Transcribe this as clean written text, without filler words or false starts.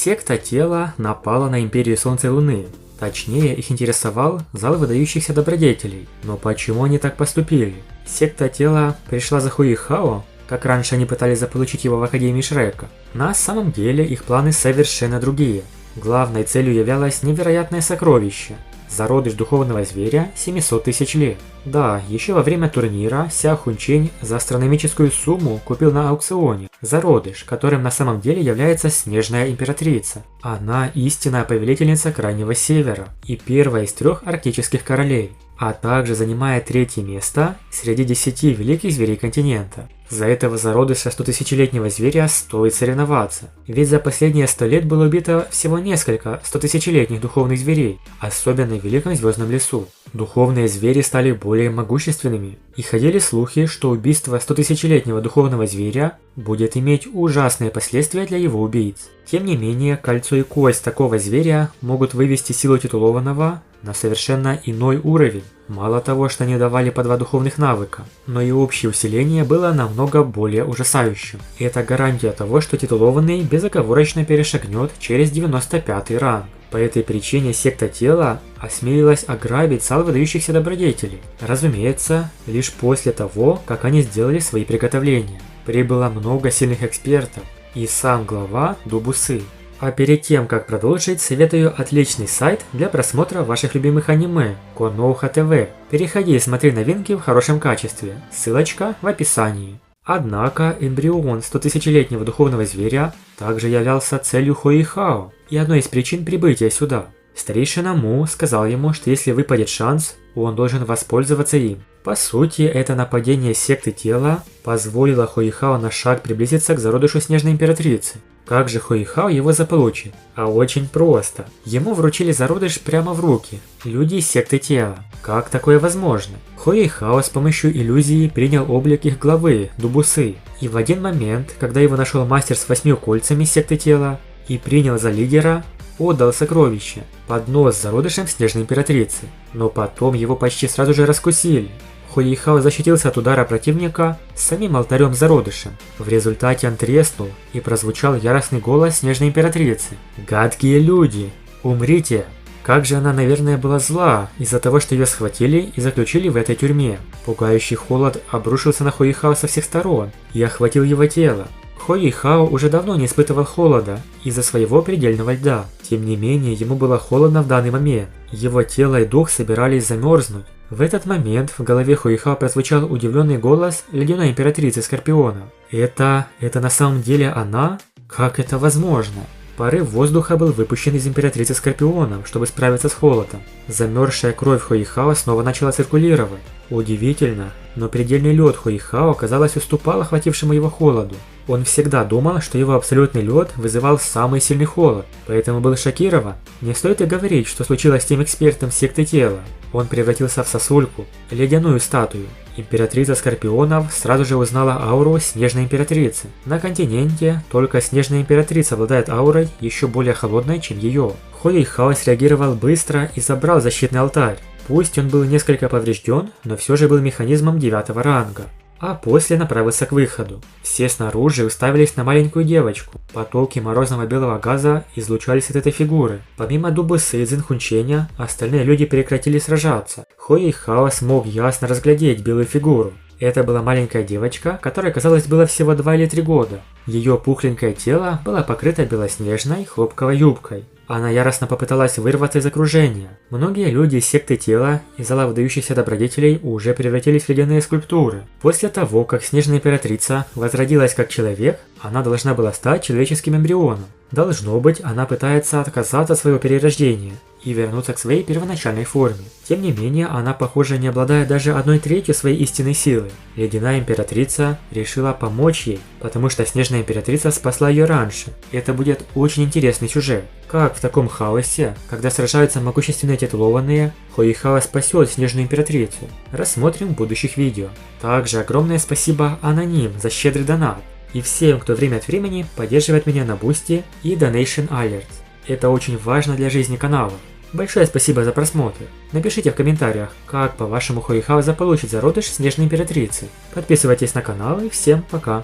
Секта Тела напала на Империю Солнца и Луны. Точнее, их интересовал зал выдающихся добродетелей. Но почему они так поступили? Секта Тела пришла за Хуихао, как раньше они пытались заполучить его в Академии Шрека. На самом деле их планы совершенно другие. Главной целью являлось невероятное сокровище – зародыш духовного зверя 700 тысяч лет. Да, еще во время турнира Ся Хунчень за астрономическую сумму купил на аукционе зародыш, которым на самом деле является Снежная Императрица. Она истинная повелительница Крайнего Севера и первая из 3 арктических королей, а также занимает 3-е место среди 10 великих зверей континента. За этого зародыша 100-тысячелетнего зверя стоит соревноваться, ведь за последние 100 лет было убито всего несколько 100-тысячелетних духовных зверей, особенно в Великом Звездном лесу. Духовные звери стали более могущественными, и ходили слухи, что убийство 100-тысячелетнего духовного зверя будет иметь ужасные последствия для его убийц. Тем не менее, кольцо и кость такого зверя могут вывести силу титулованного на совершенно иной уровень. Мало того, что они давали по 2 духовных навыка, но и общее усиление было намного более ужасающим. И это гарантия того, что титулованный безоговорочно перешагнет через 95-й ранг. По этой причине секта Тела осмелилась ограбить зал выдающихся добродетелей. Разумеется, лишь после того, как они сделали свои приготовления. Прибыло много сильных экспертов и сам глава Дубусы. А перед тем, как продолжить, советую отличный сайт для просмотра ваших любимых аниме – Konoha TV. Переходи и смотри новинки в хорошем качестве, ссылочка в описании. Однако эмбрион 100-тысячелетнего духовного зверя также являлся целью Хуихао и одной из причин прибытия сюда. Старейшина Му сказал ему, что если выпадет шанс, он должен воспользоваться им. По сути, это нападение секты Тела позволило Хуихао на шаг приблизиться к зародышу Снежной Императрицы. Как же Хуихао его заполучит? А очень просто. Ему вручили зародыш прямо в руки. Люди из секты Тела. Как такое возможно? Хуихао с помощью иллюзии принял облик их главы, Дубусы. И в один момент, когда его нашел мастер с 8 кольцами секты Тела и принял за лидера, отдал сокровище, поднос с зародышем Снежной Императрицы. Но потом его почти сразу же раскусили. Хуихао защитился от удара противника с самим алтарем зародышем. В результате он треснул и прозвучал яростный голос Снежной Императрицы. «Гадкие люди! Умрите!» Как же она, наверное, была зла из-за того, что ее схватили и заключили в этой тюрьме. Пугающий холод обрушился на Хуихао со всех сторон и охватил его тело. Хуихао уже давно не испытывал холода из-за своего предельного льда. Тем не менее, ему было холодно в данный момент. Его тело и дух собирались замерзнуть. В этот момент в голове Хуихао прозвучал удивленный голос Ледяной Императрицы Скорпиона. Это на самом деле она? Как это возможно? Порыв воздуха был выпущен из Императрицы Скорпионом, чтобы справиться с холодом. Замерзшая кровь Хуихао снова начала циркулировать. Удивительно, но предельный лед Хуихао, казалось, уступал охватившему его холоду. Он всегда думал, что его абсолютный лед вызывал самый сильный холод, поэтому был шокирован. Не стоит и говорить, что случилось с тем экспертом секты Тела. Он превратился в сосульку, ледяную статую. Императрица Скорпионов сразу же узнала ауру Снежной Императрицы. На континенте только Снежная Императрица обладает аурой еще более холодной, чем ее. Хуихао среагировал быстро и забрал защитный алтарь. Пусть он был несколько поврежден, но все же был механизмом 9-го ранга. А после направился к выходу. Все снаружи уставились на маленькую девочку. Потоки морозного белого газа излучались от этой фигуры. Помимо Дубусы и Цзинхунченя, остальные люди прекратили сражаться. Хуихао смог ясно разглядеть белую фигуру. Это была маленькая девочка, которой, казалось, было всего 2 или 3 года. Ее пухленькое тело было покрыто белоснежной хлопковой юбкой. Она яростно попыталась вырваться из окружения. Многие люди из секты Тела и зала выдающихся добродетелей уже превратились в ледяные скульптуры. После того, как Снежная Императрица возродилась как человек, она должна была стать человеческим эмбрионом. Должно быть, она пытается отказаться от своего перерождения и вернуться к своей первоначальной форме. Тем не менее, она, похоже, не обладает даже 1/3 своей истинной силы. Ледяная Императрица решила помочь ей, потому что Снежная Императрица спасла ее раньше. Это будет очень интересный сюжет. Как в таком хаосе, когда сражаются могущественные титулованные, Хуихао спасет Снежную Императрицу? Рассмотрим в будущих видео. Также огромное спасибо Аноним за щедрый донат и всем, кто время от времени поддерживает меня на Бусти и Donation Alerts. Это очень важно для жизни канала. Большое спасибо за просмотр. Напишите в комментариях, как по-вашему Хуихао заполучит зародыш Снежной Императрицы. Подписывайтесь на канал и всем пока.